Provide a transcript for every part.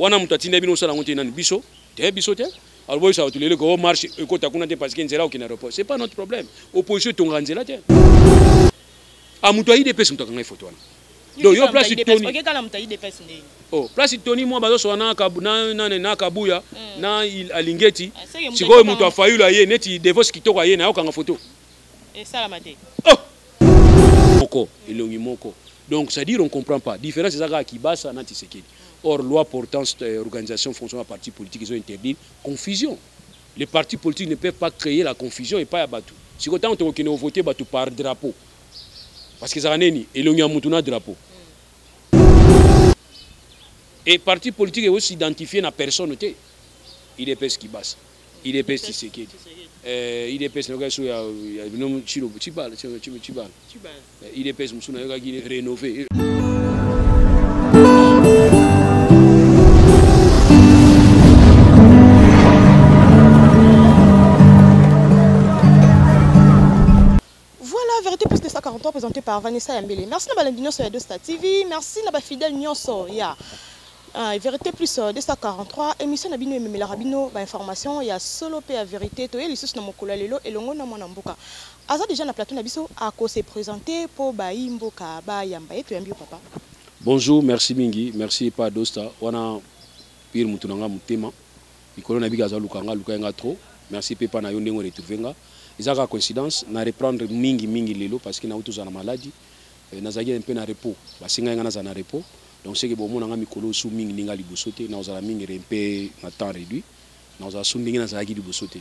wana mutatinde bino sala ngote nani biso te alors boy ça tulele ko marche ko takuna te parce que nzela okina aéroport c'est pas notre problème opposition tonga nzela te amuto IDPS mutakanga photo wana donc yo place Tony OK kala muta IDPS ndeni oh place Tony mo bazo so na kabuya na alingeti sikoyo muto afayula ye neti devos kitoko ye na yokanga photo et ça la te oh moko elongi moko donc ça dire on comprend pas différence c'est ça qui basa na Tshisekedi. Or, loi portant organisation fonctionnant à partis politiques, ils ont interdit confusion. Les partis politiques ne peuvent pas créer la confusion et pas à Batou. Si vous avez voté Batou par drapeau, parce que ça a été un drapeau. Et partis politiques aussi identifiés à personne. Il est qui basse. Il est qui Tshisekedi. Il est rénové. Présenté par Vanessa Yambele. Merci à Balandino sur Dosta TV. Merci à Fidèle Nyonso. Il y a Vérité plus 243. Émission Nabino et Memela Rabino. Information. Il y a solo P à Vérité. Toye les sous na mokola lelo et longo na mona mboka. Aza déjà na plateau Nabiso à ko se présenter pour Bayi Mboka ba Yamba et Yambi papa. Bonjour, merci Mingi. Merci pa Dosta. Wana pire mutunanga mutema. Ikolo na biga za lukanga lukanga trop. Merci pepa na yonde ngo retrouvenga. Ils ont coïncidence na reprendre mingi lelo parce que na utu za na maladie na zagi un peu na repos basinga nga na repos donc c'est que bon mona nga mikolo su mingi ninga libosote na ozala mingi rempe na temps réduit na ozala su mingi na zagi libosote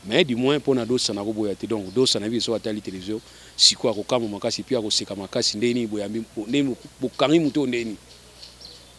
mais du moins pour na dosa na boya te donc dosa na biso atali télévision siko akokama makasi puis akoseka makasi ndeni boyambi ndeni bokangi muto ndeni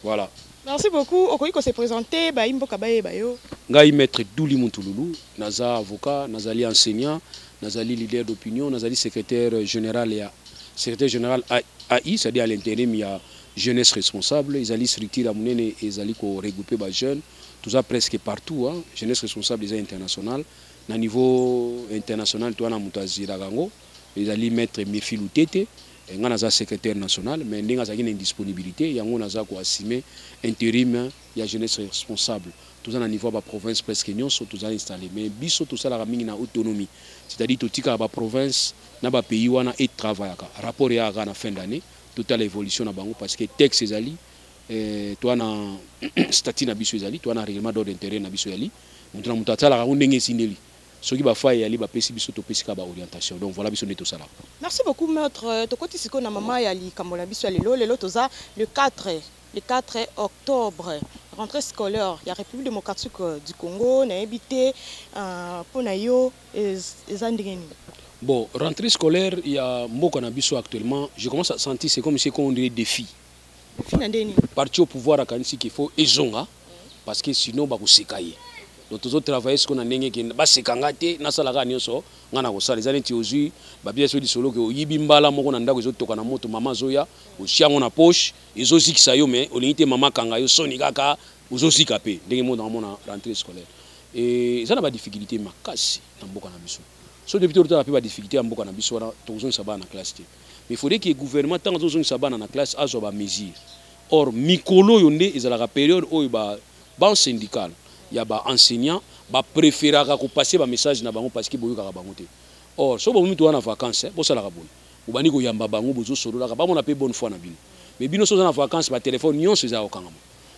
voilà. Merci beaucoup. Okoyi ko se présenter ba Mboka baye bayo. Ngai maître Douli Muntululu, naza avocat, nazali enseignant, nazali leader d'opinion, nazali secrétaire général AI, c'est-à-dire à l'intérim il y a jeunesse responsable, ils allaient structurer la monnaie et ils allaient regrouper les jeunes, tout ça presque partout, hein. Jeunesse responsable des internationales, na niveau international toi na mutazira gango, ils allaient mettre Mefilou Tete. Nga naza secrétaire national mais ndenga za une indisponibilité yango naza ko assumer intérim ya jeunesse responsable tout ça na niveau ba province presque nyonso tout ça installé mais biso tout ça la mingi na autonomie c'est-à-dire tout tika ba province na ba pays wana et travaillaka rapport ya na fin d'année toute l'évolution na bango parce que texte ezali toi na statut na biso ezali toi na règlement d'ordre intérieur na biso ezali mutuna mutatala ka ndenge sindeli soki ba faille ali ba pesi biso to pesika ba orientation donc voilà biso neto sala. Merci beaucoup maître tokoti siko na mama ya li kamola biso lelo toza le 4 octobre rentrée scolaire ya République démocratique du Congo na habité pona yo ezandingeni. Bon, rentrée scolaire il y a mboka na biso actuellement, je commence à sentir c'est comme si on dirait défi. Défi na ndeni. Parti au pouvoir akanisi qu'il faut ezonga parce que sinon ba kusekaye. Donc tous autres travailleurs ce qu'on a n'engé qui bas sekangate na sala gani so ngana ko sala ezali tiozu ba bien so di solo ke oyibi mbala moko na ndako ezotoka na moto mama zoya oshiango na poche ezozikisa yo mais olingite mama kanga yo soni kaka ozosika pe ndenge mo dans mon rentrée scolaire et ça na ba difficulté makasi na mboka na biso so depuis tout le temps ba difficulté na mboka na biso na tozon sabana na classe te mais il faudrait que le gouvernement tant tozon sabana na classe azo ba mesure or mikolo yonde ezala période oyo ba syndical il y a des enseignants qui préfèrent passer des messages na bango parce que boyo kaka bango te. Or so bomu to na vacances bo sala ka boy. Ubani ko yamba bango bozo solo la ba mona pe bonne fois na bino. Mais bino so na vacances ba téléphone nyonso za okanga.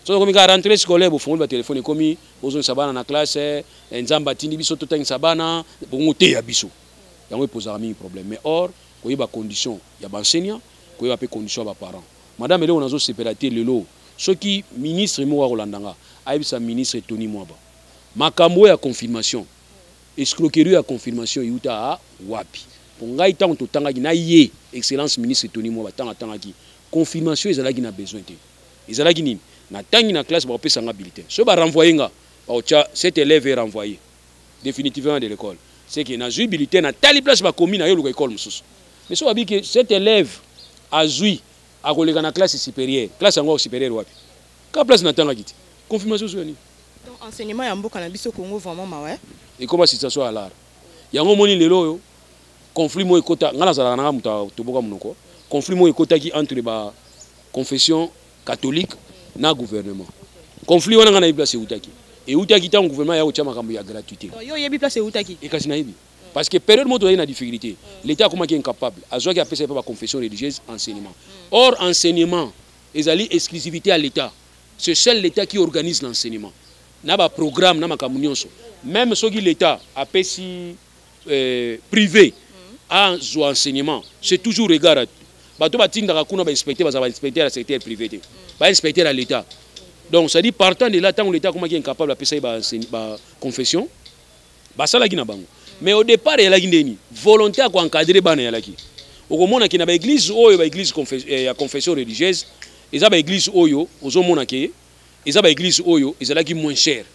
So comme ka rentrée scolaire bo fongo ba téléphone komi bozo sabana na classe nzamba tindi biso to tang sabana bongo te ya biso. Yango posera mi problème mais or ko yeba condition ya ba enseignant ko yeba pe condition ba parents. Madame ele onazo séparité lelo ce qui ministre mo wa Rolandanga aibisa ministre Tony Mwaba makambo ya confirmation escroquerie ya confirmation yuta a wapi pongai tant to tangaki na ye excellence ministre Tony Mwaba tangaki confirmation ezalaki na besoin te ezalaki nini na tangi na classe ba pesa nga bulletin so ba renvoyer nga ba ocha cet élève est renvoyé définitivement de l'école c'est que na zui bulletin na tali place ba commis na yo luka école mususu mais so abi que cet élève a zui a koleka na classe supérieure classe yango supérieure wapi ka place na tangaki te confirmation sur ni donc enseignement ya mboka na biso Congo vraiment mawe et comment situation à l'art yango moni lelo yo conflit mo ekota ngala zala na muta toboka munoko conflit mo ekota ki entre ba confession catholique na gouvernement conflit wana nga na place eutaki eutaki tant gouvernement ya kotia makambo ya gratuité yo yebi place eutaki et kasi na yebi parce que période moto na difficulté l'état comment qui est incapable azwa ki apesa pas confession religieuse enseignement or enseignement ezali exclusivité à l'état c'est seul l'état qui organise l'enseignement na ba programme na makambo nyonso même soki l'état apesi privé à enseignement c'est toujours regard bato batindaka kuna ba inspecteur ba inspecteur à secteur privé ba inspecteur à l'état donc ça dit partant de là tant l'état comment qui est incapable apesa ba confession ba sala ki na bango. Mais au départ, il y a une volonté à encadrer les gens. Au moment où il y a une église, confession religieuse, il y a une église où il y a une église où il y a moins cher.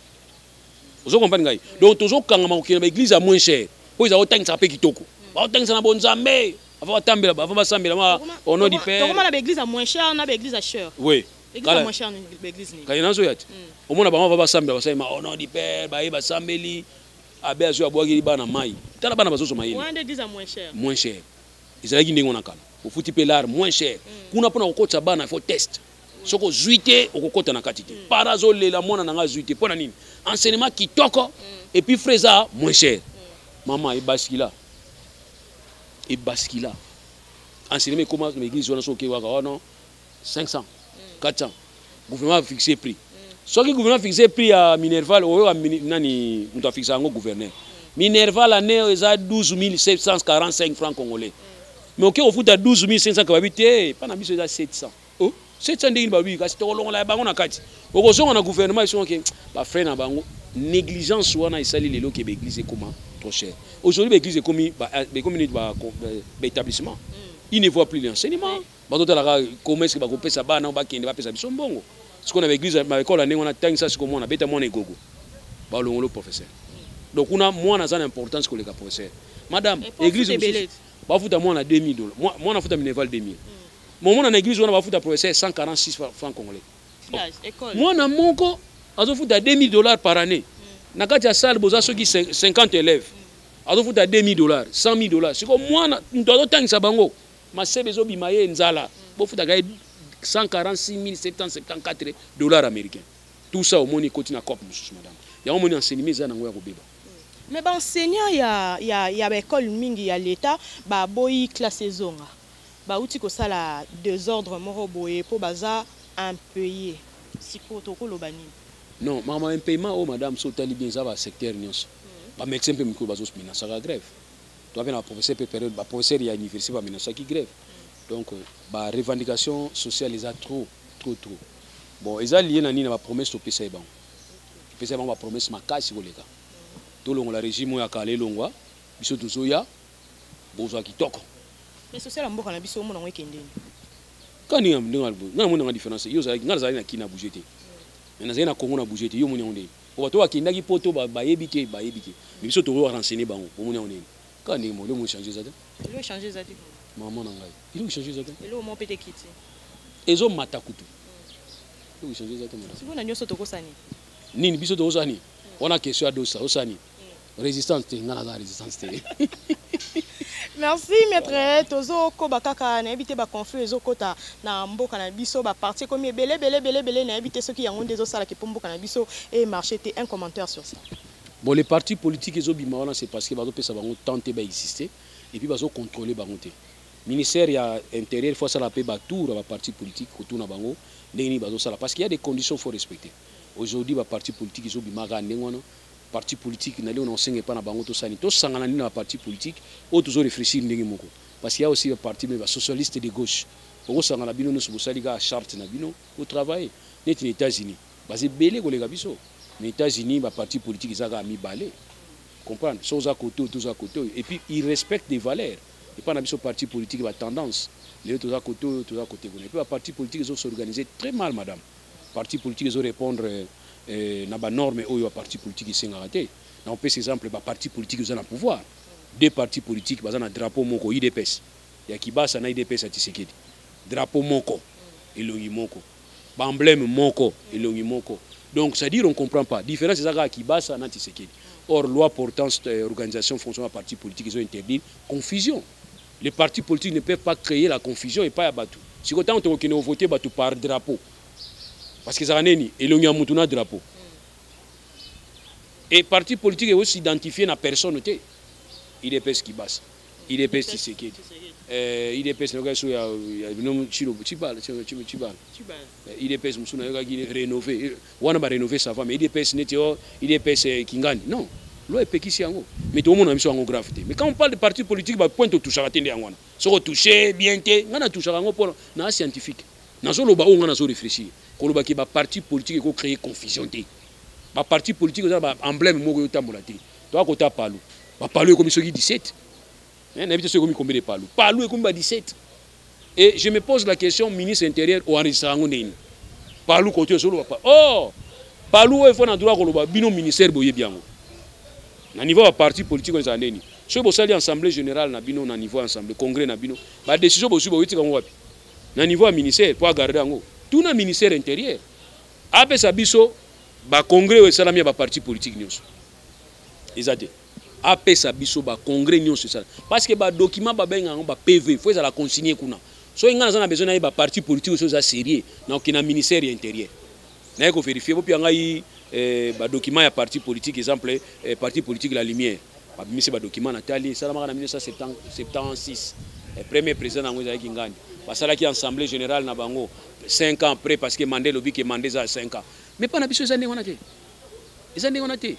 Vous comprenez? Donc, toujours quand il y a une église à moins cher, il y a autant de gens qui sont là. Il y a bon zamé. Au nom du Père. Comment l'église à moins cher, on a l'église à cher. Oui. L'église à moins cher, l'église. Quand il y a un au moment où au nom du Père, il y a abe azo abwaki bana mai tala bana bazoso mai moins cher ezalaki ndenge on akala ofuti pe l'art moins cher kuna pona kokota bana il faut test soko zuite okokota na kati te parazo lela mona nanga zuite pona nini enseignement kitoko et puis freza moins cher maman e baskila enseignement comment l'église on a soké waka non 500 400 gouvernement a fixé prix. Ce qui le gouvernement a fixé prix à Minerval, nani nous a fixé un gouverneur. Minerval l'année est 12 745 francs congolais. Mais ok, au foot à 12 548, pas na biso est 700. Oh, 700 de babi, kasi to longa la bango na kati. Oko so na gouvernement ils sont que ba frère na bango négligence wana isali lelo ke l'église comment trop cher. Aujourd'hui l'église est comme établissement. Ils ne voient plus l'enseignement. Ba to la commerce ba ko pesa bana ba kende ba pesa biso mbongo. Ce qu'on a l'église, ma école, on a tant ça, c'est comme on a bêté mon égogo. Bah, le professeur. Donc, on a moins d'importance que les professeurs. Madame, l'église, bah, vous avez moins de 2000 $. Moi, on a fait un Minerval 2000. Moi, on a l'église, on a fait un professeur 146 francs congolais. Moi, on a mon co, on a fait à 2000 $ par année. Dans la salle, vous avez 50 élèves. On a fait à 2000 $, 100 000 $. C'est comme moi, on a tant ça bango. Ma sœur, bezo bimaye nzala. Vous avez 146 774 $ américains. Tout ça au monde continue à cop, madame. Il y a un monde enseignement ça na ngoya kobeba. Mais ba enseignant ya ba école mingi ya l'état ba boyi classe zonga. Ba uti ko sala désordre moro boye po baza impayé. Siko toko lobani. Non, maman un paiement oh madame sotali bien ça va secteur nyonso. Ba médecin pe miko bazo mina ça grève. Toi bien la professeur pe période ba professeur ya université ba mina ça qui grève. Donc, la revendication sociale les a trop. Bon, ils ont lié la promesse au PCA. Le PCA a promesse ma casse sur les gars. Tout le régime a calé l'ongwa, biso tuzoya, bozo kitoko. Mais social ambo kana biso mona wekende. Quand ni na différence, yo za na kina bougete. Mais na na Congo na bougete, yo moni onde. O bato akindaki poto ba yebike. Mais biso to renseigner bango, moni onde. Quand ni mo le mo changer ça. Le changer ça. Maman nangai. Il faut changer ça. Et là au moins peut-être quitter. Ezo matakutu. Il faut changer ça madame. Si vous na nyoso to kosani. Nini biso to osani. On a question à dosa osani. Résistance te ngana za résistance te. Merci maître Tozo Kobakaka na éviter ba conflit ezo kota na mboka na biso ba parti comme belé na éviter ceux qui yango dezo sala ki pomboka na biso et marché te un commentaire sur ça. Bon les partis politiques ezo bima c'est parce que bazo pesa bango tenter ba exister et puis bazo contrôler bango te. Ministère ya intérieur faut ça la paix ba tour ba parti politique autour na bango ndeni bazo sala parce qu'il y a des conditions faut respecter. Aujourd'hui ba parti politique ezo bima ga ndengwana parti politique na leo n'enseigne pas na bango to sani to sangana ni na parti politique o toujours réfléchir ndenge moko parce qu'il y a aussi un parti mais socialiste de gauche o sangana bino no sobosali ga charte na bino au travail net les États-Unis basé belé ko les biso les États-Unis ba parti politique ça ga mi balé comprendre chose à côté et puis ils respectent des valeurs et pas na biso parti politique ba tendance les tout à côté et puis ba parti politique ils ont s'organiser très mal madame parti politique ils ont répondre na ba norme oyo parti politique isenga te na on peut exemple ba parti politique ils ont le pouvoir deux partis politiques baza na drapeau moko IDPS ya Kibasa na IDPS atisekedi drapeau moko elongi moko ba emblème moko elongi moko donc c'est à dire on comprend pas différence c'est ça Kibasa na atisekedi or loi portant organisation fonctionnement parti politique ils ont interdit confusion les partis politiques ne peuvent pas créer la confusion et pas à Batou si autant on voter Batou par drapeau parce que ça neni elongi ya mutu na drapeau et parti politique est aussi identifié na personne té IDPS qui basse IDPS Tshisekedi IDPS na so ya binom chilo chibala IDPS musuna yoka ki rénover wana ba rénover ça va mais IDPS neti IDPS kingani non lo epekisi yango mais tout le monde a mis sur un grave mais quand on parle de parti politique ba point to toucher atende yango wana soko toucher bien té ngana toucher yango pour na scientifique na zo loba o ngana zo réfléchir ko loba ki ba parti politique ko créer confusion té ba parti politique ba emblème moko yo tambola té to akota palu ba palu comme soki 17 hein n'habite ce comme combien de palu palu comme ba 17 et je me pose la question ministre intérieur o enregistré yango nini palu côté zo loba oh palu il faut na droit ko loba bino ministère boye biango na niveau ya parti politique on ndeni so bo sali assemblée générale na bino na niveau assemblée congrès na bino ba décision bo suba witika ngwapi na niveau ya ministère pour garder yango tout na ministère intérieur ape sa biso ba congrès o salami ba parti politique nyonso ezate ape sa biso ba congrès nyonso sala parce que ba document ba benga ngo ba PV faut la consigner kuna so ingana za na besoin na ba parti politique so za sérieux na okina ministère intérieur na ko vérifier bo pi ngai ba document ya parti politique exemple parti politique la lumière ba mise ba document natali salama na 1976 premier président ngo za kingani ba sala ki assemblée générale na bango 5 ans après parce que Mandela obi que Mandela a 5 ans mais pas na biso za ndengona te za ndengona te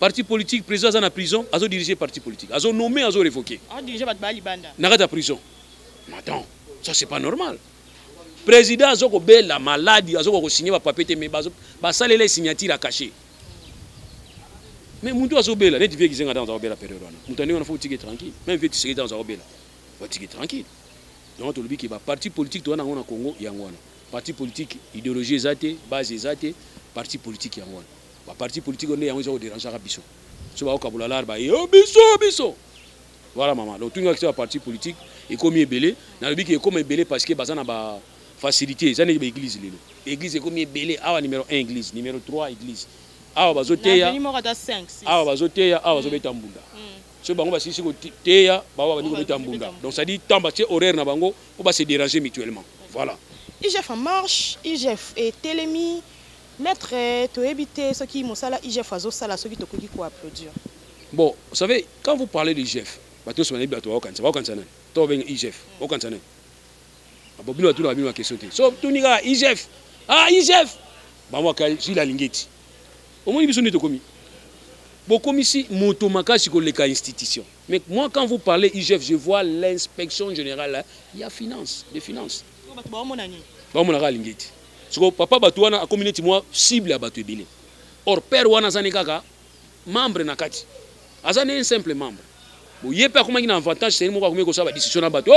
parti politique président za na prison azo diriger parti politique azo nommé azo révoquer a diriger bat bali banda na kata prison attends ça c'est pas normal président azoko bela maladie azoko ko signer ba papier mais ba salela signature à cacher mais muntu azo bela net vie kizenga dans bela période wana muntu ndenge on faut ticket tranquille même vie ticket dans bela va ticket tranquille donc to lobi ki ba parti politique to wana ngona Congo yangwana parti politique idéologie ezate base ezate parti politique yangwana ba parti politique on est yango zo déranger ka biso so ba okabula lar ba yo biso voilà maman donc tout le parti politique est comme ebelé na lobi ki est comme ebelé parce que bazana ba facilité ça n'est pas église lelo église est comme belé awa numéro 1 église numéro 3 église awa bazoteya numéro 5 awa bazoteya awa bazobeta mbunda so bango basisi ko teya bawa bani ko beta mbunda donc ça dit temps batie horaire na bango pour pas se déranger mutuellement voilà IGF en marche IGF et Télémi maître to éviter ce qui mosala IGF azo sala ce qui to koki ko applaudir bon vous savez quand vous parlez de IGF bato so bani bato wa kanza na to ben IGF o kanza na bobino tout la bino question te so tunika IGF IGF ba moi ka si la lingeti au moins biso neto komi bo komisi moto makasi ko leka institution mais moi quand vous parlez IGF je vois l'inspection générale il y a des finances ba mona ka lingeti so papa bato wana a communauté moi cible ya bato ebele or père wana zani kaka membre na kati azani un simple membre bo yepe akoma kina avantage c'est mo ka komiko sa ba décision na bato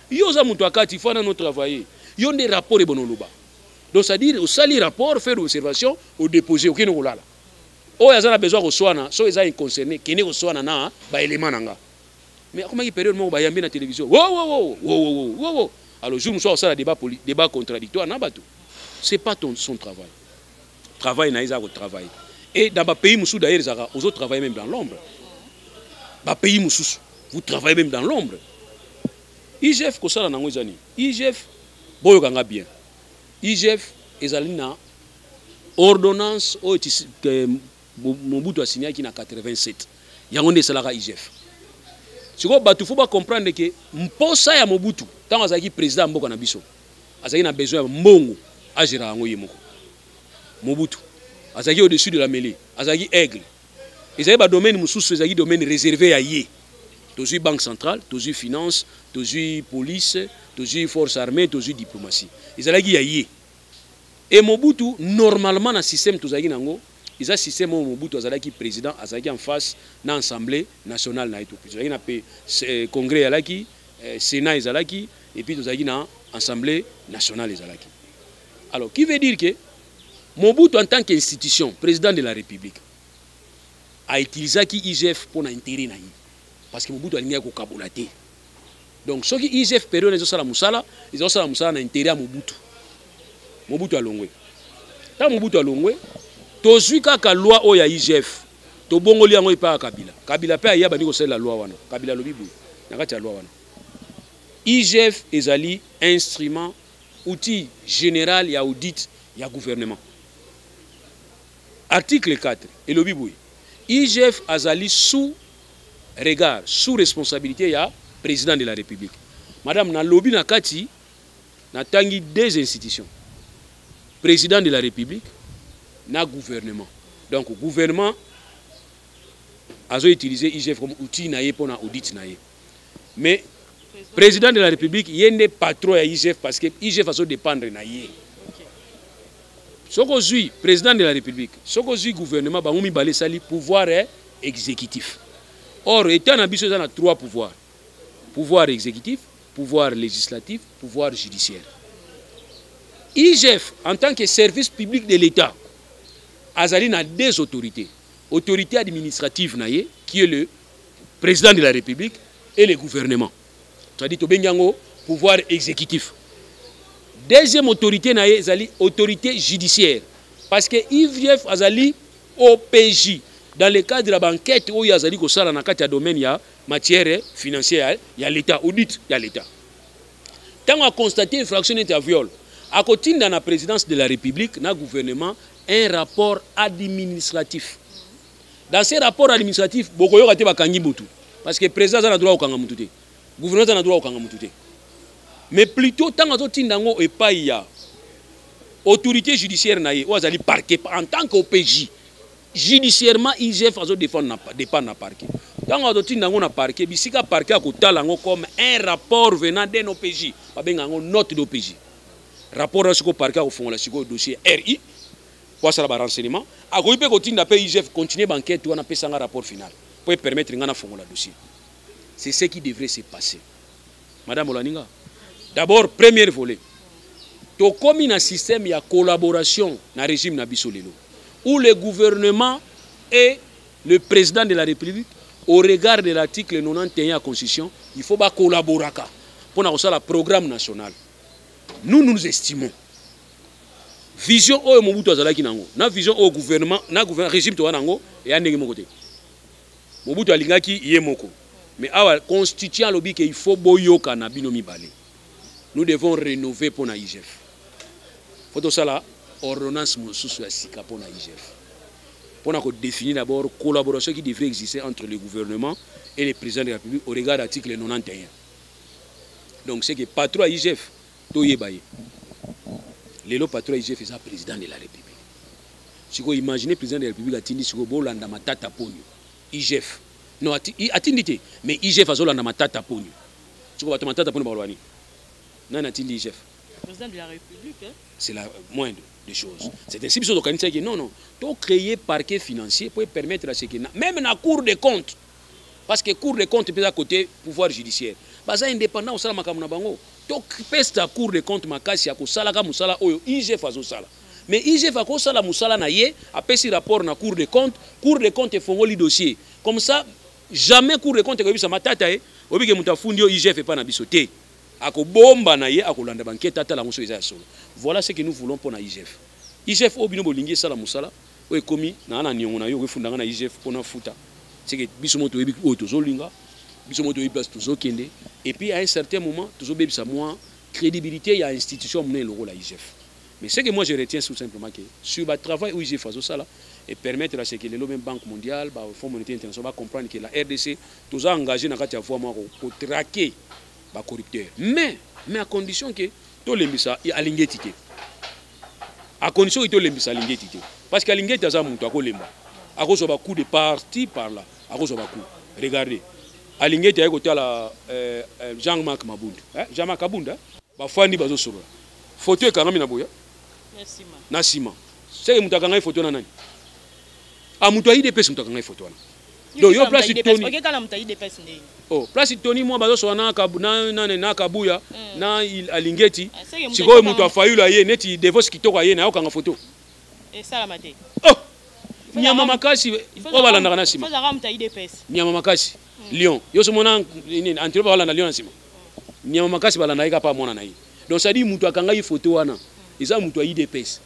yo za mutu akati fana no travailler yo des rapports et bonoloba donc ça dire au sali rapport faire observation au déposer aucun olala o ya za besoin ko soana so eza inconcerné kene ko soana na ba élément nanga mais comment qui période mo ba yambi na télévision alors jour nous ça débat contradictoire na bato c'est pas son travail na isa ko travail et dans ba pays musu d'ailleurs ça aux autres travaillent même dans l'ombre ba pays musu vous travaillez même dans l'ombre IGF ko sala nango ezani IGF boyo kanga bien IGF ezali na ordonnance o Mobutu a signé qui na 87 yango nde salaka IGF siko batu faut pas comprendre que mposa ya Mobutu tant azaki président mboka na biso azaki na besoin ya mbongo agera yango yemoko Mobutu azaki au-dessus de la mêlée azaki aigle ezali ba domaine mususu ezaki domaine réservé à ye toujours banque centrale, toujours finance, toujours police, toujours force armée, toujours diplomatie. Ils allaient y et Mobutu normalement dans système tozaki nango, ils a système Mobutu azalaki président, azalaki en face na assemblée nationale na Ethiopie. Tozaki na congrès alaki, sénat ezalaki et puis tozaki na assemblée nationale ezalaki. Alors qui veut dire que Mobutu en tant qu'institution, président de la République a utilisé qui IGF pour l'intérêt na yi. Parce que Mobutu a lié ko kabulate. Donc ce qui IGF période les osala musala, ils osala musala na intérêt à Mobutu. Mobutu a longwe. Ta Mobutu a longwe, tozui kaka loi o ya IGF. To bongoli yango ipa Kabila. Kabila pe ya bani ko sala la loi wana. Kabila lobibu. Na kati ya loi wana. IGF ezali instrument outil général ya audit ya gouvernement. Article 4 et le biboui. IGF azali sous regard, sous responsabilité ya président de la République. Madame na lobby na kati na tangi deux institutions. Président de la République na gouvernement. Donc gouvernement a utilisé IGF comme outil naie pour na audit naie. Mais président de la République yende patron ya IGF parce que IGF a dépendre naie. Soko zui président de la République, soko zui gouvernement ba ngomi balé sali pouvoir exécutif. Or état na biso na trois pouvoirs. Pouvoir exécutif, pouvoir législatif, pouvoir judiciaire. IGF en tant que service public de l'État azali na deux autorités. Autorité administrative naie qui est le président de la République et le gouvernement. C'est-à-dire to bengango pouvoir exécutif. Deuxième autorité naie azali autorité judiciaire parce que IGF azali OPJ dans le cadre de la banquette où azali ko sala na kati ya domaine ya matière financière ya l'État audit ya l'État. Tant a constaté infraction et viol a continué dans la présidence de la République na gouvernement un rapport administratif. Dans ce rapport administratif bokoyo kate bakangi mutu parce que président a droit au kanga mutu te. Gouvernement a droit au kanga mutu te. Mais plutôt tant que tindango et pas ya autorité judiciaire naie ou azali parquet en tant qu'OPJ judiciairement IGF azo défendre na parquet. Tant que tindango na parquet bisika parquet a kotalango comme un rapport venant d'un OPJ ba bengango note d'OPJ. Rapport sur parquet au fond la siko dossier RI pour ça ba renseignement a ko ipe ko tinda pe IGF continuer banquette ou na pesa un rapport final pour permettre ngana fongola dossier. C'est ce qui devrait se passer. Madame Olaninga. D'abord, premier volet. To komi na système ya collaboration na régime na biso lelo où le gouvernement et le président de la République au regard de l'article 91 de la Constitution, il faut ba collaborer pour na le programme national. Nous estimons vision au Mobutu azalaki nango na vision au gouvernement na régime to nango et andenge moko te. Mobutu alingaki yemoko. Mais awa constituant lobby que il faut boyoka na binomi balé. Nous devons rénover pour la IGF. Il faut que la ordonnance soit sika pour la IGF. Pour définir d'abord la collaboration qui devrait exister entre le gouvernement et le président de la République au regard de l'article 91. Donc c'est que le patron de l'IGF, le patron de l'IGF est le président de la République. Si vous imaginez le président de la République a dit que vous avez matata ponyo, IGF. Non, attendez, mais IGF a dit matata ponyo. Si vous avez matata ponyo, non, l'IGF. Président de la République. C'est la moindre des choses. C'est ainsi que non, non. Tu créer parquet financier pour permettre à ce que même dans la Cour des comptes, parce que la Cour des comptes est à côté pouvoir judiciaire. Parce que indépendant au salaire makamuna bango. Tu pèse la Cour des comptes makasi ako salaka musala oyo IGF azo sala. Mais IGF ako sala musala na ye après ce rapport na Cour des comptes est fongoli dossier. Comme ça jamais Cour des comptes ko bisa matata obike mutafundi yo IGF pas na bisoté. Ako bomba na ye akolanda banquette ata la moso eza solo. Voilà ce que nous voulons pour na IGF. IGF obino bolingi sala musala oyo komi na na niongo na yo refundanga na IGF pona futa. C'est que biso moto yebi o tozolinga, biso moto yebi place tozokende et puis à un certain moment tozobebisa moins crédibilité il y a institution mener le rôle à IGF. Mais ce que moi je retiens tout simplement que sur le travail où IGF faisait ça là et permettre à ce que le même Banque mondiale, le Fonds monétaire international va comprendre que la RDC tous a engagé dans la voie pour traquer les corrupteurs. Mais à condition que tout l'embissa y a l'ingétité. À condition que tout l'embissa l'ingétité. Parce que l'ingétité ça monte à colemba. À cause de coup de parti par là. À cause de coup. Regardez. À l'ingétité à côté la Jean-Marc Mabunda. Jean-Marc Mabunda. Ba fandi bazo solo. Photo est quand même na boya. Nasima. C'est que mutakanga photo na nani. A mutayi de pesa mutakanga photo na. Donc yo place Tony. OK kala mutayi de pesa ndeni. Oh, place Tony moi bazo so na kabuya na alingeti. Siko mutu afayula ye neti divorce kitoko ye na yo kanga photo. Et ça la mate. Oh. Nyama makasi o balanda na sima. Faut mutayi de pesa. Nyama makasi. Lion. Yo so mona entre balanda Lion na sima. Nyama makasi balanda ika pa mona na yi. Donc ça dit mutu akanga yi photo wana. Isa mutu ayi de pesa.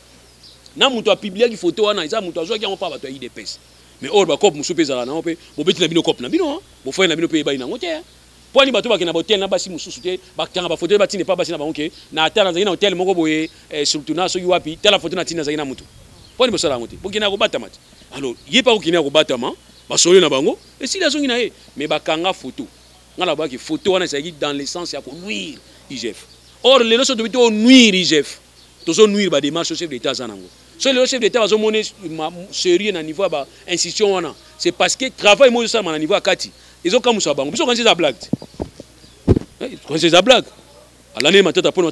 Na mutu a publier ki photo wana isa mutu azo ki on pa bato ayi de pesa. Mais or ba cop musu pesa na ope bo beti na bino cop na bino bo fa na bino pe ba ina ngote Pour ni bato bakina hotel na basi mususu te bakanga ba photo batine pas basi na bango ke na ata na zangina hotel moko boye surtout na so yuapi tala photo na tina zangina mutu. Pour ni bosala ngote. Bokina ko batama. Alors, yé pas ko batama, ba solo na bango et si la zongi na ye mais bakanga photo. Ngala ba ki photo wana c'est dans le sens ya ko nuire IGF. Or les leçons de to nuire IGF. To so nuire ba démarche chef d'état zanango. So le chef d'état va zo moné sérieux na niveau ba institution wana. C'est parce que travail mo ça na niveau akati. Ils ont comme ça bango. Biso quand c'est la blague. Quand c'est la blague. À l'année matata pona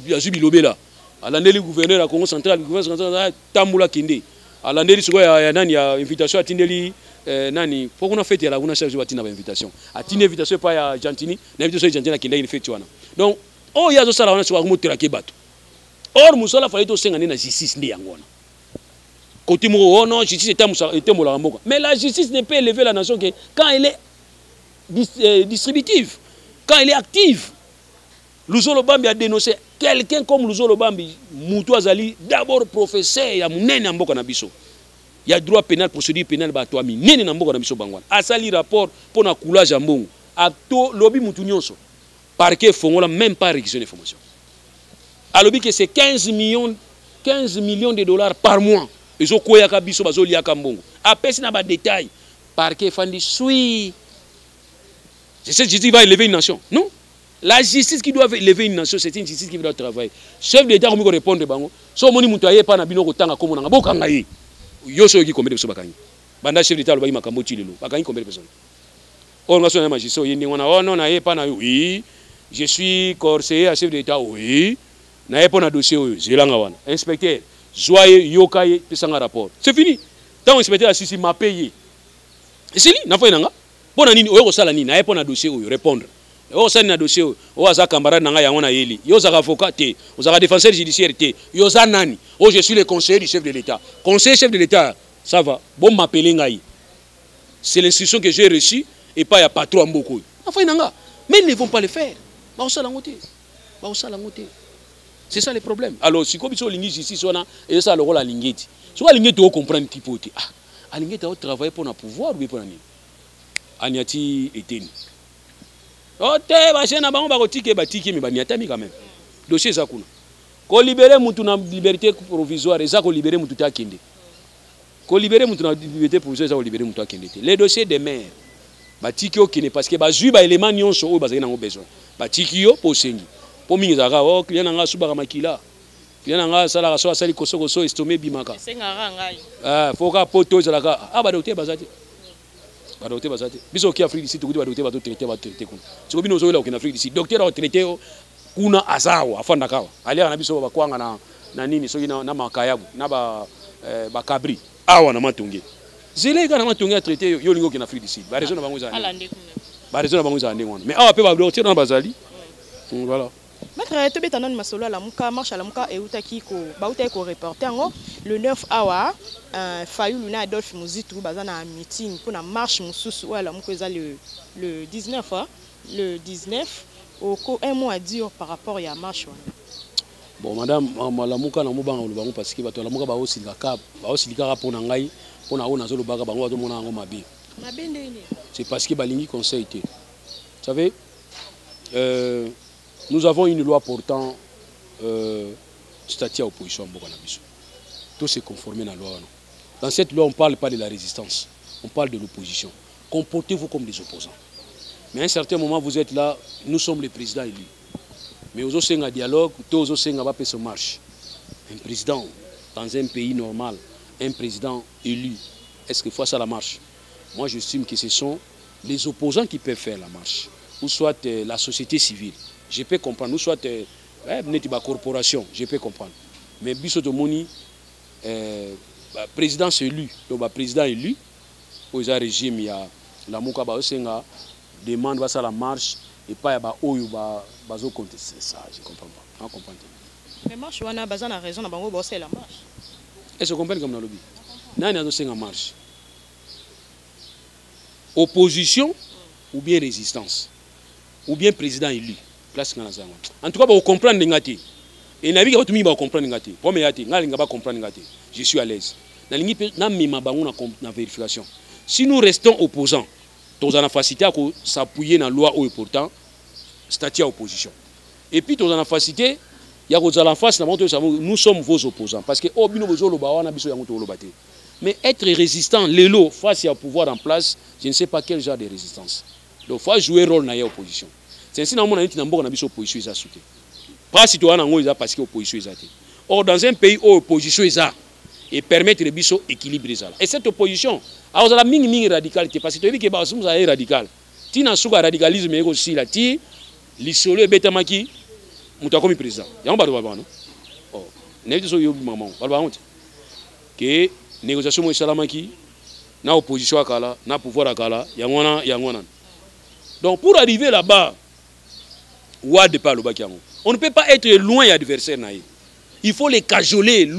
ya jubilobé là. À l'année le gouverneur à Congo central, le gouverneur central Tamboula Kinde. À l'année il y a nani ya invitation à Tindeli nani faut qu'on a fait la kuna chef de batina invitation. À Tindeli invitation pas ya Gentini, l'invitation de Gentini Kinde il fait wana. Donc oh ya zo sala wana sur ko terake bato. Or musala fallait to senga na justice ndi yangona. Côté mo oh non justice était mo la mboka. Mais la justice ne peut élever la nation que quand elle est distributive, quand elle est active. Luzolo Bambi a dénoncé quelqu'un comme Luzolo Bambi, Moutou Azali, d'abord professeur, il y a Mounene Namboka Nabiso. Il y a droit pénal, procédure pénale, Batouami, Nene Namboka Nabiso Bangwan. Asali rapport pour na coulage à Mbongo. Acto, lobby Moutounionso. Parquet Fongola, même pas réquisitionné d'information. À lobby que c'est 15 millions de dollars par mois. Ils ont quoi yaka biso bazo liaka Mbongo. Après, c'est un détail. Parquet Fandi, suis. Je sais que Jésus va élever une nation. Non? La justice qui doit élever une nation, c'est une justice qui doit travailler. Chef d'État, comment répondre bango? So moni mutoye pa na bino kotanga komo na bokanga ye. Yo so ki combien de personnes bakanyi. Banda chef d'État lo ba makambo tilelo. Bakanyi combien de personnes? Or ngaso na magistrat yindi ngona oh non na ye pa na oui. Je suis conseiller à chef d'État oui. Na ye pa na dossier oyo zelanga wana. Inspecteur, joye yokaye pesanga rapport. C'est fini. Tant inspecteur a sisi m'a payé. Et c'est li na fa nanga. Pona nini oyo ko sala nini na ye pa na dossier oyo répondre. Oh, ça n'a dossier. Oh, ça camarade n'a rien à yeli. Yo, ça avocat, vous avez défenseur judiciaire, yo, ça nani. Oh, je suis le conseiller du chef de l'État. Conseiller chef de l'État, ça va. Bon, m'appeler ngaï. C'est l'instruction que j'ai reçue et pas il y a pas trop beaucoup. Enfin, nanga. Mais ils ne vont pas le faire. C'est ça le problème. Alors, si comme ils sont lignés ici, et ça le rôle à lingeti. Soit lingeti, on comprend un petit peu. Ah, à lingeti, on travaille pour un pouvoir ou pour un. Agnati était. Oh, te na bango bakotike batiki mi baniatami quand même. Dossier za kuna. Ko libérer mutu na liberté provisoire, eza ko libérer mutu ta kende. Ko libérer mutu na liberté provisoire, eza ko libérer mutu ta kende. Les dossiers des maires batiki o kene parce que bazui ba élément nyonso o bazali nango besoin. Batiki yo po sengi. Po mingi zaka o client nga subaka makila. Client nga sala so asali kosoko so estomé bimaka. Senga ngai. Ah, foka poto zalaka. Ah ba docteur bazati. Badoté bazate biso ki Afrique d'ici tukudi badoté bato traiter kuna siko bino zo la ki Afrique d'ici docteur a traiter kuna azawa afanda kawa alia na biso bakwanga na nini so na makayabu na ba kabri awa na matungi zile kana matungi a traiter yo lingo ki Afrique d'ici ba raison na bango za ba raison na bango za ndengona mais awa pe ba docteur na bazali voilà. Maître Tobetana Masolo la muka marche la muka et utaki ko bauta ko reporter ngo le 9 awa Fayulu na Adolphe Muzitu bazana meeting pour na marche mususu wala muko za le 19 le 19 au un mois à dire par rapport à marche. Bon madame la muka na mubanga lo bango parce que bato la muka ba osilika ka ba osilika ka pona ngai pona ona zo lo baga bango bato mona ngo mabe. C'est parce que balingi conseil té. Vous savez nous avons une loi portant statut à opposition à Bokanabiso. Tout s'est conformé à la loi. Dans cette loi, on ne parle pas de la résistance, on parle de l'opposition. Comportez-vous comme des opposants. Mais à un certain moment, vous êtes là, nous sommes les présidents élus. Mais aux autres, un dialogue, tous aux autres, va se marche. Un président, dans un pays normal, un président élu, est-ce qu'il faut ça la marche? Moi, j'estime que ce sont les opposants qui peuvent faire la marche, ou soit la société civile. Je peux comprendre, ou soit la corporation, je peux comprendre. Mais Bisso de Moni, président élu, donc président élu, au régime, il y a la Mouka Baosenga, demande ça la marche, et pas il y a Oyo Bazo contester ça, je ne comprends pas. Mais marche, on a besoin de raison, on a besoin de la marche. Est-ce que vous comprenez comme dans le lobby? Non, il y a une marche. Opposition ou bien résistance, ou bien président élu. En tout cas, vous comprenez ngati. Et nabi ka tumi ba comprendre ngati. Pour me yati, ngali ngaba comprendre ngati. Je suis à l'aise. Na lingi na mima bango na vérification. Si nous restons opposants, Tous en facilité à s'appuyer dans la loi ou pourtant statut à opposition. Et puis tous en facilité, il y a en face, nous sommes vos opposants. Parce que mais être résistant, l'élo, face au pouvoir en place, je ne sais pas quel genre de résistance. Donc il faut jouer rôle dans l'opposition. C'est ainsi que nous avons une opposition. Pas citoyen parce que l'opposition est. Or, dans un pays où l'opposition est et permettre de équilibrer ça. Et cette opposition, alors la mini radicalité parce que tu dis que nous sommes radical. Tu n'as pas de radicalisme aussi là, tu l'isolé et bétamaki, nous avons comme président. Il y a un barreau non? Oh, n'est-ce pas que maman, barreau que négociation est salamaki, na opposition à Kala, na pouvoir à Kala, yangwana. Donc pour arriver là-bas, on ne peut pas être loin de l'adversaire. Il faut les cajoler,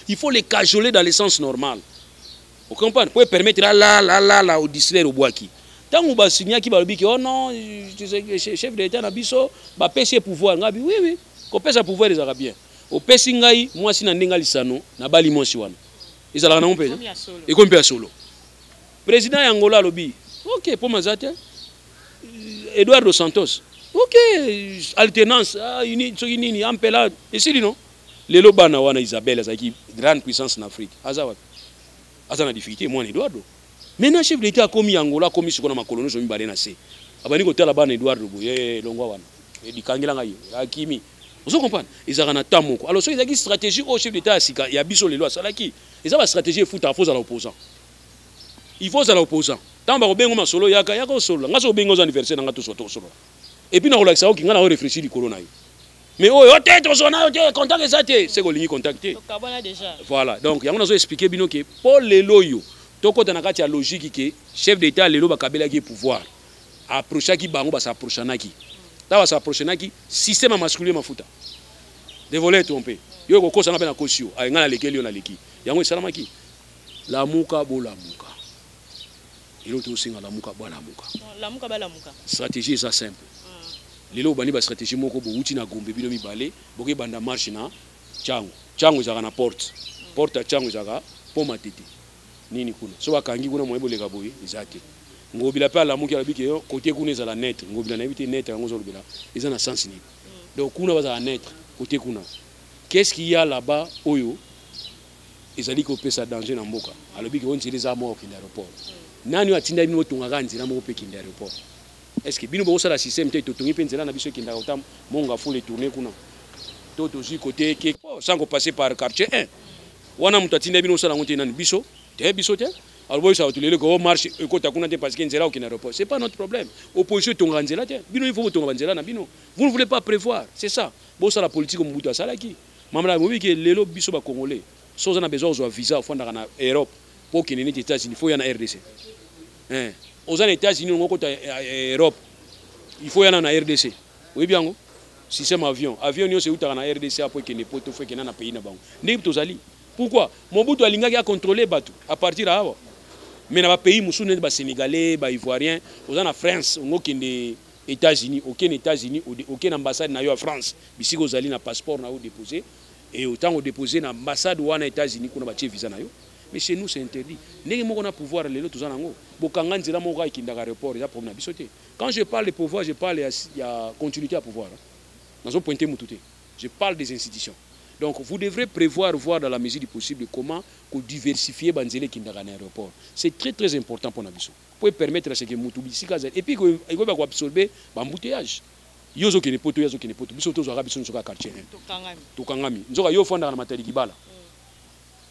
il faut les cajoler dans le sens normal. Vous comprenez? Pour permettre là, au distraire au boaki. Tant que vous signez qui va dire oh non, chef d'État n'a biso, bah pèse pouvoir, oui, qu'on pèse pouvoir les Arabiens. Au pèse ngai, moi si na ndenga lisano, na bali mo siwana. Ils allaient non pèse. Et comme pèse solo. Président Angola lobby. OK, pour Mazate. Eduardo Santos. OK, alternance, ini ampela, et c'est non. Les lobana wana Isabelle qui grande puissance en Afrique. Azawa. Azana difficulté moi Eduardo. Maintenant chef d'État commis Angola commis ce qu'on a ma colonie so mibale na se. Abani ko tala bana Eduardo boye longwa wana. E dikangela ngai. Akimi. Vous comprenez? Ils ont un tamoko. Alors ils ont une stratégie au chef d'État il y a biso les lois salaki. Ils ont une stratégie fout à faux à l'opposant. Il faut à l'opposant. Tant ba obengo masolo yaka solo. Ngaso obengo anniversaire nga to solo. Et puis, nous avons réfléchi du corona. Mais oh, tête, on contact ça, c'est qu'on ligne contacté. Voilà, donc il y a expliqué que pour les loyaux, tout côté na kati ya logique que chef d'État les loba kabela qui pouvoir approcher qui bango ba s'approcher naki. Ta ba s'approcher naki système masculin mafuta. Dévoler trompé. Yo ko kosa na pe na kosio, ay ngala lekeli na leki. Yango salama ki. La muka bola muka. Il autre aussi la muka bola muka. La muka bala muka. Stratégie est ça simple. Lelo bani ba stratégie moko bo uti na gombe bino mibale boke banda marche na changu zaka na porte changu zaka po matete nini kuna so bakangi kuna moyebo leka boye izate ngobila pa la muki alabiki yo côté kuna za la net ngobila na biti net yango zo lobila ils ont sens ni donc kuna ba za net côté kuna qu'est-ce qu'il y a là-bas oyo ezali ko pesa danger na mboka alobiki on tire za mo kinda aéroport nani atinda bino tungaka nzira mo pe kinda aéroport. Est-ce que bino bosa la système te totongi penzela na biso kinda otam monga faut les tourner kuna toto ji côté que sans qu'on passer par quartier 1 wana mutatinda bino sala ngote nani biso te alors boy ça tulele ko marche ko takuna te parce que nzela okina aéroport c'est pas notre problème opposition tonga nzela te bino il faut tonga nzela na bino vous ne voulez pas prévoir c'est ça bosa la politique comme mutu asala ki mamla mobi que lelo biso ba congolais sans on a besoin de visa au fond dans Europe pour qu'il n'y ait des États-Unis il faut y en a RDC aux États-Unis, on a Europe. Il faut y aller en RDC. Oui, bien. Système avion. Avion, c'est où tu as en RDC après qu'il n'y ait pas de fait qu'il y a un pays. Pourquoi? Mobutu a contrôlé Batou à partir d'avant. Mais dans le pays, nous sommes des Sénégalais, des Ivoiriens. Aux en France, on a des États-Unis, aucune ambassade en France. Ici, vous allez un passeport déposé. Et autant on déposé dans l'ambassade ou en États-Unis, on a un visa. Mais chez nous, c'est interdit. Nous avons pouvoir les autres quand je parle de pouvoir, je parle de la continuité à pouvoir. Je parle des institutions. Donc vous devrez prévoir, voir dans la mesure du possible comment diversifier Banzele Kindara dans l'aéroport. C'est très très important pour nous. Pour permettre à ce que Moutoubi et puis il va absorber l'embouteillage. Yozo qui n'est pas tout, yozo qui n'est pas tout. Biso tozo arabi sono soka quartier. Tokangami. Nzoka yo fonda na matali kibala.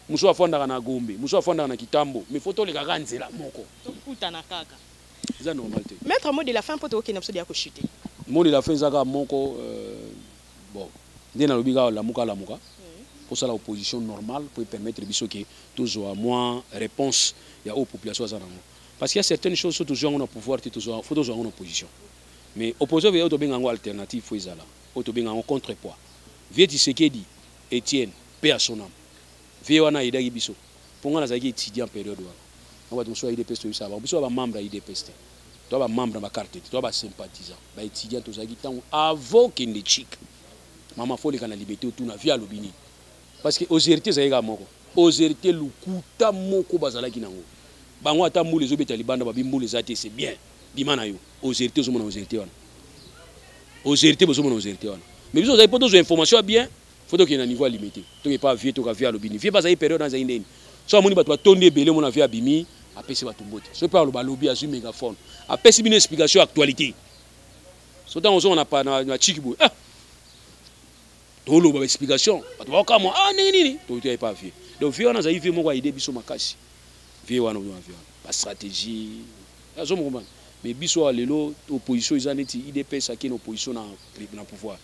Muso afondaka na Gombe, muso afondaka na Kitambo, mais faut toleka kanzela moko. Tokutana kaka. C'est normal. Maître, mot de la fin pour toi qui n'a pas de chuter. Mot de la fin zaka moko bon. Ndena lobiga la muka. Pour ça l'opposition normale pour permettre biso que toujours moins réponse il y a aux populations zanango. Parce qu'il y a certaines choses toujours on a pouvoir toujours faut toujours en opposition. Mais opposition veut auto benga alternative faut izala. Auto benga contrepoids. Vieux Tshisekedi Étienne paix à son âme. Wana idagi biso ponga na zaki étudiant période wana on va donc soit IDPS to ça ba biso ba membre IDPS to ba membre ba carte to ba sympathisant ba étudiant to zaki tant avant qu'il ne chic mama foli kana liberté tout na via lobini parce que aux héritiers zaïga moko aux héritiers lukuta moko bazalaki nango bango ata mbula ezobeta libanda babi mbula eza te c'est bien bima na yo ozérité ozomona ozérité wana ozérité bozomona ozérité wana mais biso ozali po tozwa information bien faut tokende na niveau limité toke pas vie toka vie alobini vie bazali période na zali ndeni so amoni bato batondi ebele mona vie abimi apesi bato mbote so pe aloba lobi azwi mégaphone apesi bino explication actualité so ntango ozonga na chiki boye toloba ba explication bato baokama ndenge nini totoya pas vie donc vie wana azali vie moko aide biso makasi vie wana vie wana ba stratégie azomokomana mais biso lelo opposition eza neti IDPS akei na opposition na pouvoir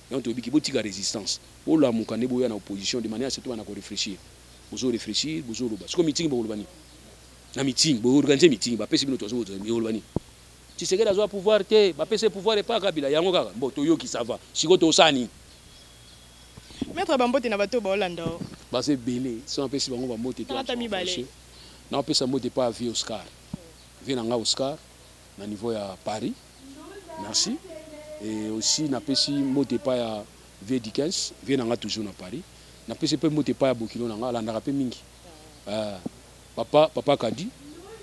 donc tobiki botika résistance olamuka nde boya na opposition de manière surtout na ko réfléchir bozo réfléchir bozo loba siko meeting boloba ni na meeting bo organiser meeting ba pesi bino tozo boloba ni Tshisekedi azo pouvoir te ba pesi pouvoir e pa Kabila yango kaka bon toyoki ça va siko to sani Maître Bambote na bato ba Hollande ba se belé so pesi bango Bambote to na pesi Bambote pa vie Oscar vie na nga Oscar na niveau ya Paris merci et aussi na pesi mote pa ya V15 vie na nga toujours na Paris na pesi pe mote pa ya Bokilo na nga landaka pe mingi papa Kadi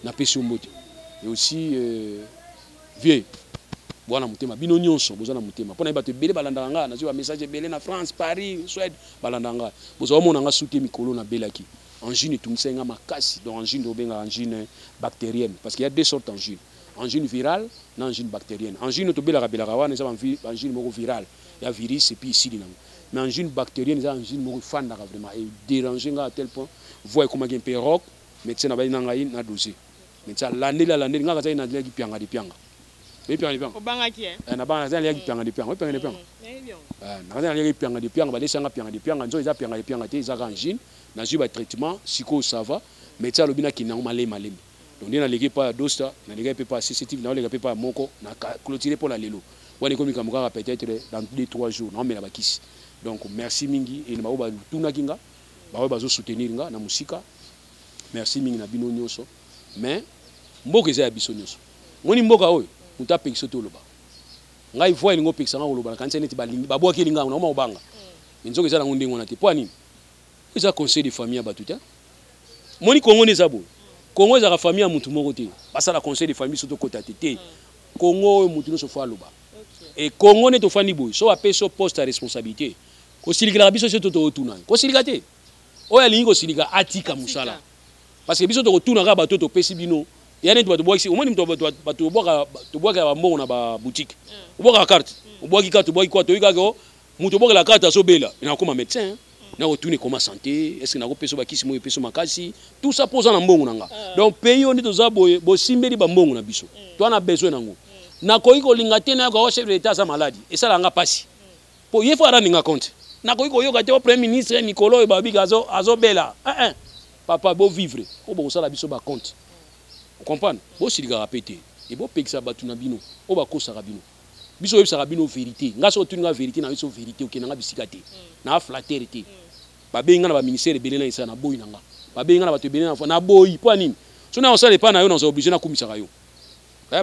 na pesi mote et aussi vie bwana mutema bino nyonso bozana mutema pona bato belé balandaka nga na zo message belé na France Paris Suède balandaka nga bozo mona nga souté mikolo na belaki angine tumsenga makasi donc angine obenga angine bactérienne parce qu'il y a deux sortes d'angine angine virale na angine bactérienne angine to belaka belaka wana eza angine moko virale ya virus et puis ici dinango mais angine bactérienne eza angine moko fandaka vraiment et déranger nga à tel point voix comme un peu rock médecin na baina ngai na dossier médecin l'année nga kaza ina leki pianga di pianga mais pianga di pianga obanga ki na bana za leki pianga di pianga pianga di pianga na kaza leki pianga di pianga ba lesanga pianga di pianga nzo eza pianga di pianga te eza angine na juba traitement siko ça va médecin lobina kinango malema donc on a légué pas dosta na légué pas CCTV na légué pas moko na clôturer pour la lelo wani komi kamukaka peut-être dans 2-3 jours na mela bakisi donc merci mingi et na ba tuna kinga ba bazo soutenir nga na musika merci mingi na bino nyonso mais mboka eza ya biso nyonso ngoni mboka oyo muta pekisa to loba ngai voix ngo pekisa nga loba kanisa neti balingi babwaki linga na ma obanga nzoka eza na ngonde ngona te po nini eza conseil de famille ba tuta moni Congo neza bo Congo eza ka famille ya mutu moko te basa la conseil de famille surtout kota te Congo mutu no so fa loba et Congo ne to fani boy so apeso poste à responsabilité ko silikala biso so to tuna ko silika te o ya lingi ko silika atika musala parce que biso to tuna ka bato to pesi bino ya ne to bato boxi o moni bato boka ba mbongo na ba boutique o boka carte o boki carte o boki quoi to yika ko mutu boka la carte so bela ina koma médecin na retourner comment santé est-ce que na ko peso ba kisi mo peso makasi tout ça pose na mbongo nanga donc pays on dit to za boye bo simbeli ba mbongo na biso to na besoin nango na koyi ko linga te na ko chef de l'état sa maladie et ça la nga pasi po yefo ara ninga compte na koyi ko yoka te au premier ministre Nicolas Ebabika azo bela papa bo vivre o bo sala biso ba compte vous comprenez bo silika répéter et bo pekisa batu na bino o ba kosa rabino biso yebisa rabino vérité nga so tuninga vérité na biso vérité o kenanga bisika te na flatterité ba benga na ba ministère belé na isa na boyi nanga ba benga na bato belé na boyi po nini so na osala pa na yo na so obligé na kumisa ka yo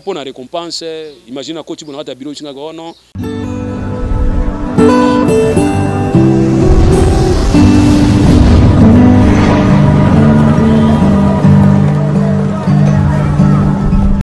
pour la récompense imagine à côté de notre bureau, non.